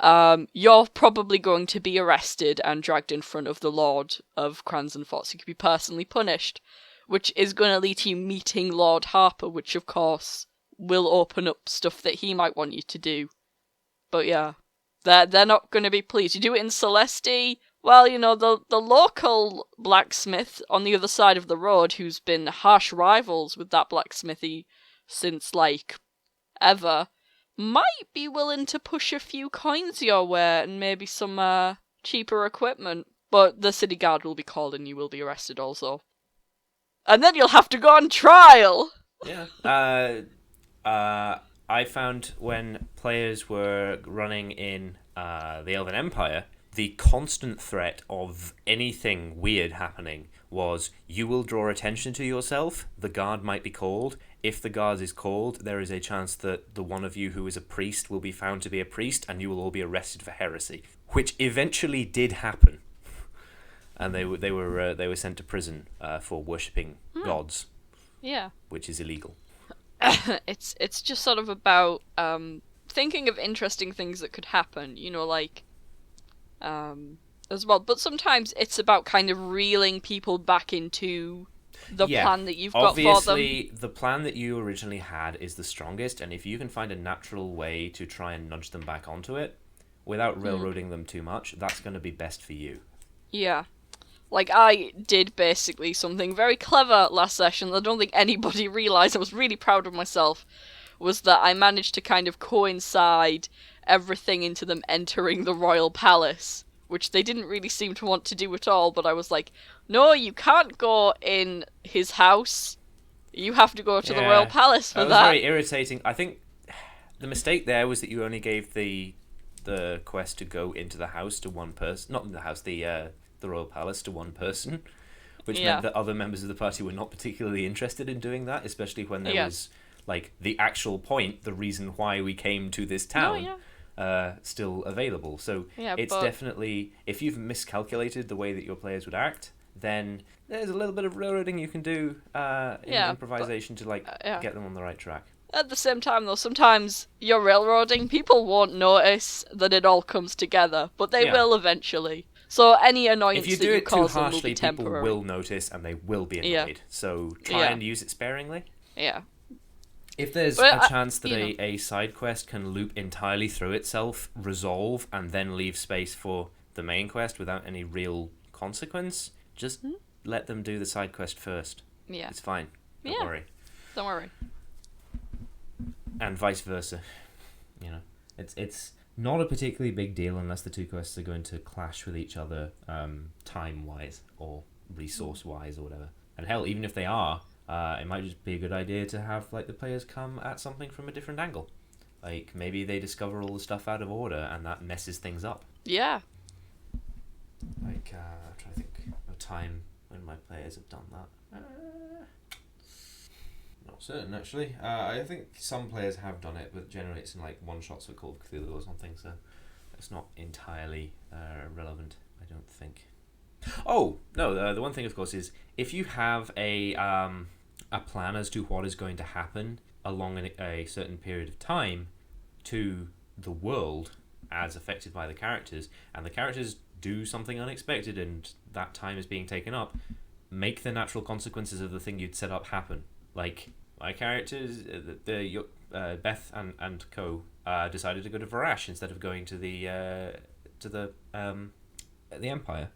You're probably going to be arrested and dragged in front of the Lord of Cransonfort, so you could be personally punished, which is going to lead to you meeting Lord Harper, which of course will open up stuff that he might want you to do. But yeah, they're not going to be pleased. You do it in Celeste, well, the local blacksmith on the other side of the road, who's been harsh rivals with that blacksmithy since, like, ever, might be willing to push a few coins your way and maybe some cheaper equipment. But the city guard will be called and you will be arrested also. And then you'll have to go on trial! Yeah. I found when players were running in the Elven Empire, the constant threat of anything weird happening was you will draw attention to yourself, the guard might be called. If the guard is called, there is a chance that the one of you who is a priest will be found to be a priest and you will all be arrested for heresy, which eventually did happen. And they were sent to prison for worshipping gods. Yeah. Which is illegal. It's just sort of about thinking of interesting things that could happen, as well. But sometimes it's about kind of reeling people back into the plan that you've got for them. Obviously, the plan that you originally had is the strongest, and if you can find a natural way to try and nudge them back onto it without railroading them too much, that's going to be best for you. Yeah. Like, I did basically something very clever last session that I don't think anybody realised. I was really proud of myself. Was that I managed to kind of coincide everything into them entering the royal palace, which they didn't really seem to want to do at all, but I was like, no, you can't go in his house. You have to go to the royal palace for that. That was very irritating. I think the mistake there was that you only gave the quest to go into the house to one person. Not in the house, the royal palace to one person, which meant that other members of the party were not particularly interested in doing that, especially when there was like the actual point, the reason why we came to this town, still available. So it's definitely, if you've miscalculated the way that your players would act, then there's a little bit of railroading you can do in Yeah, improvisation to yeah. get them on the right track. At the same time, though, sometimes you're railroading, people won't notice that it all comes together, but they will eventually. So any annoyance If you that do you it too cause them will be harshly, people temporary. will notice and they will be annoyed. So try and use it sparingly. Yeah. If there's a chance that a side quest can loop entirely through itself, resolve, and then leave space for the main quest without any real consequence, just let them do the side quest first. Yeah. It's fine. Don't worry. Don't worry. And vice versa. You know, it's not a particularly big deal unless the two quests are going to clash with each other time-wise or resource-wise or whatever. And hell, even if they are, it might just be a good idea to have like the players come at something from a different angle. Like maybe they discover all the stuff out of order and that messes things up. Yeah. Like I'm trying to think of a time when my players have done that. Not certain actually. I think some players have done it, but generally it's in like one shots for Call of Cthulhu or something, so it's not entirely relevant, I don't think. Oh no, the one thing of course is if you have a plan as to what is going to happen along a certain period of time to the world as affected by the characters, and the characters do something unexpected and that time is being taken up, make the natural consequences of the thing you'd set up happen. Like my characters, Beth and co decided to go to Varash instead of going to the Empire,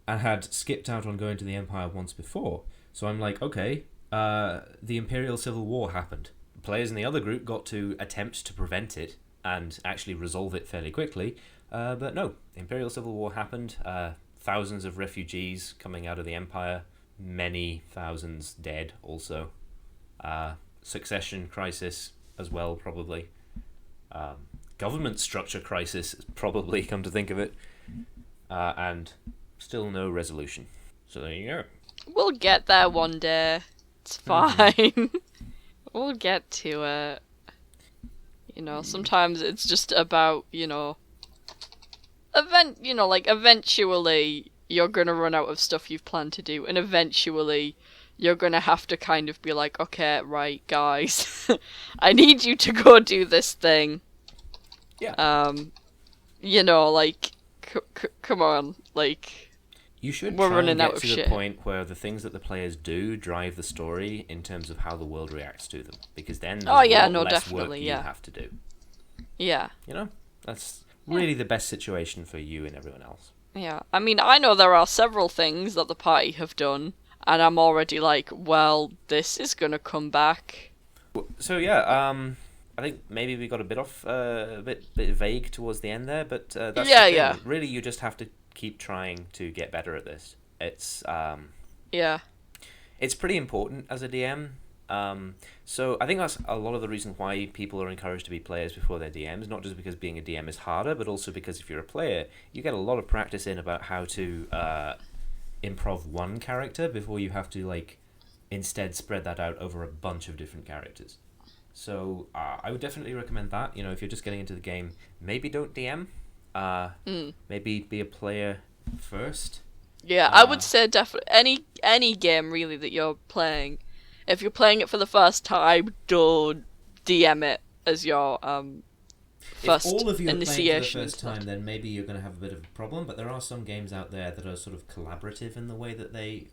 and had skipped out on going to the Empire once before. So I'm like, okay, the Imperial Civil War happened. Players in the other group got to attempt to prevent it and actually resolve it fairly quickly, but no, the Imperial Civil War happened. Thousands of refugees coming out of the Empire, many thousands dead also. Succession crisis as well, probably. Government structure crisis, probably, come to think of it. And still no resolution. So there you go. We'll get there one day. It's fine. We'll get to it. You know, sometimes it's just about, eventually you're gonna run out of stuff you've planned to do, and eventually you're gonna have to kind of be like, okay, right, guys, I need you to go do this thing. Yeah. Come on, you should we're try running and get out of to shit. the point where the things that the players do drive the story in terms of how the world reacts to them, because then there's a lot less work you have to do. Yeah. That's really the best situation for you and everyone else. Yeah, I mean, I know there are several things that the party have done, and I'm already like, well, this is gonna come back. So yeah, I think maybe we got a bit off, a bit vague towards the end there, but that's the thing. Yeah. Really, you just have to keep trying to get better at this. It's it's pretty important as a DM. So I think that's a lot of the reason why people are encouraged to be players before they're DMs, not just because being a DM is harder, but also because if you're a player, you get a lot of practice in about how to improv one character before you have to instead spread that out over a bunch of different characters. So I would definitely recommend that. If you're just getting into the game, maybe don't DM. Maybe be a player first. Yeah, I would say definitely any game really that you're playing. If you're playing it for the first time, don't DM it as your first initiation. If all of you are playing for the first time, then maybe you're going to have a bit of a problem. But there are some games out there that are sort of collaborative in the way that they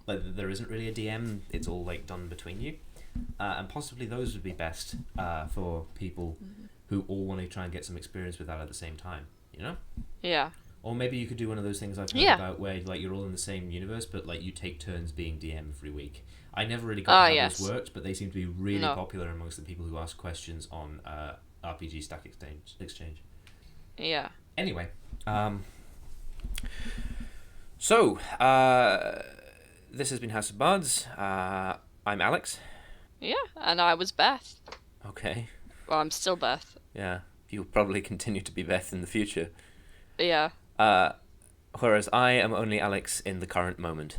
there isn't really a DM. It's all done between you, and possibly those would be best for people who all want to try and get some experience with that at the same time. Yeah. Or maybe you could do one of those things I've heard about where you're all in the same universe, but you take turns being DM every week. I never really got how those worked, but they seem to be really popular amongst the people who ask questions on RPG Stack Exchange. Yeah. Anyway, so this has been House of Bards. I'm Alex. Yeah, and I was Beth. Okay. Well, I'm still Beth. Yeah, you'll probably continue to be Beth in the future. Yeah. Whereas I am only Alex in the current moment,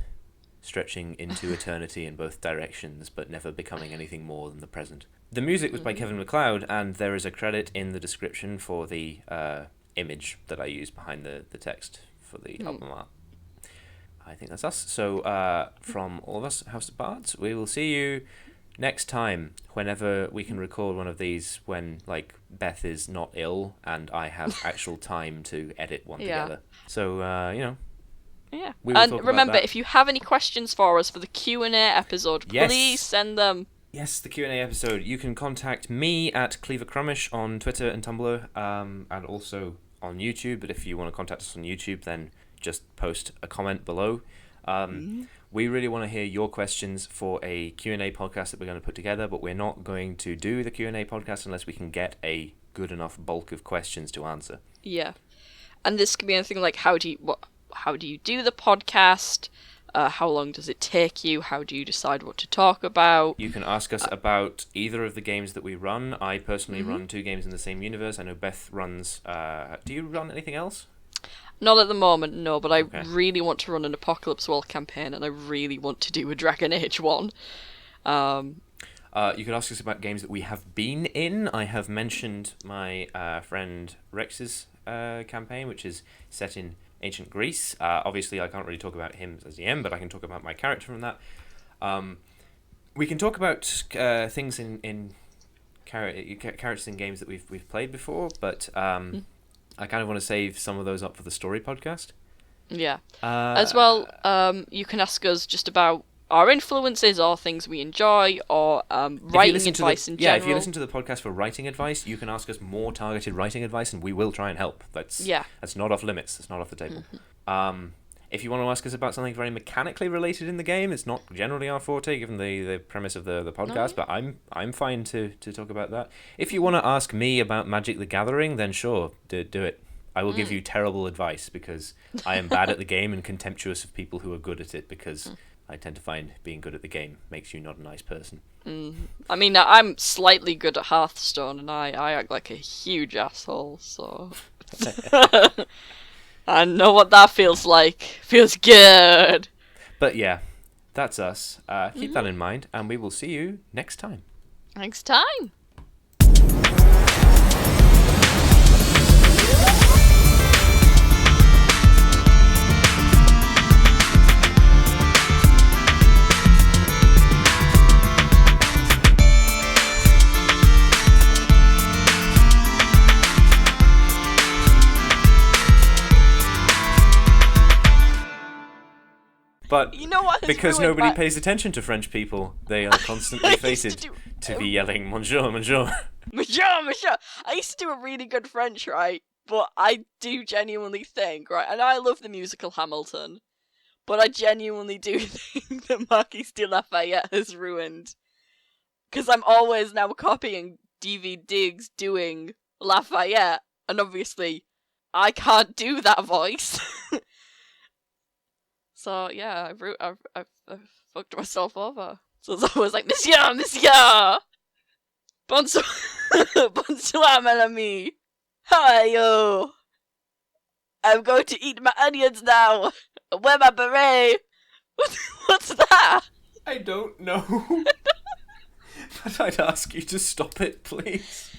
stretching into eternity in both directions, but never becoming anything more than the present. The music was by Kevin MacLeod, and there is a credit in the description for the image that I used behind the text for the album art. I think that's us. So from all of us, House of Bards, we will see you next time, whenever we can record one of these, when like Beth is not ill and I have actual time to edit one together. So Yeah. we will And talk remember, about that. if you have any questions for us for the Q&A episode, Yes. please send them. Yes, the Q&A episode. You can contact me at Cleaver Crummish on Twitter and Tumblr, and also on YouTube. But if you want to contact us on YouTube, then just post a comment below. We really want to hear your questions for a Q&A podcast that we're going to put together, but we're not going to do the Q&A podcast unless we can get a good enough bulk of questions to answer. Yeah. And this can be anything like, how do you do the podcast? How long does it take you? How do you decide what to talk about? You can ask us about either of the games that we run. I personally run 2 games in the same universe. I know Beth runs... do you run anything else? Not at the moment, no, but I really want to run an Apocalypse World campaign, and I really want to do a Dragon Age one. You could ask us about games that we have been in. I have mentioned my friend Rex's campaign, which is set in ancient Greece. Obviously, I can't really talk about him as DM, but I can talk about my character from that. We can talk about things in characters in games that we've played before, but I kind of want to save some of those up for the story podcast. Yeah. As well, you can ask us just about our influences or things we enjoy, or writing advice in general. Yeah, if you listen to the podcast for writing advice, you can ask us more targeted writing advice, and we will try and help. That's not off limits. That's not off the table. If you want to ask us about something very mechanically related in the game, it's not generally our forte, given the premise of the podcast, but I'm fine to talk about that. If you want to ask me about Magic the Gathering, then sure, do it. I will give you terrible advice, because I am bad at the game and contemptuous of people who are good at it, because I tend to find being good at the game makes you not a nice person. I mean, I'm slightly good at Hearthstone, and I act like a huge asshole, so... I know what that feels like. Feels good. But yeah, that's us. Keep that in mind, and we will see you next time. Next time. But you know what because nobody pays attention to French people, they are constantly fated to be yelling, "Bonjour, bonjour." Monsieur, monsieur. I used to do a really good French, right? But I do genuinely think, right, and I love the musical Hamilton, but I genuinely do think that Marquis de Lafayette has ruined. Because I'm always now copying DV Diggs doing Lafayette, and obviously I can't do that voice. So yeah, I've fucked myself over. So it's always like, Monsieur, Monsieur! Bonsoir, bonsoir, mon ami. How are you? I'm going to eat my onions now. Wear my beret. What's that? I don't know. But I'd ask you to stop it, please.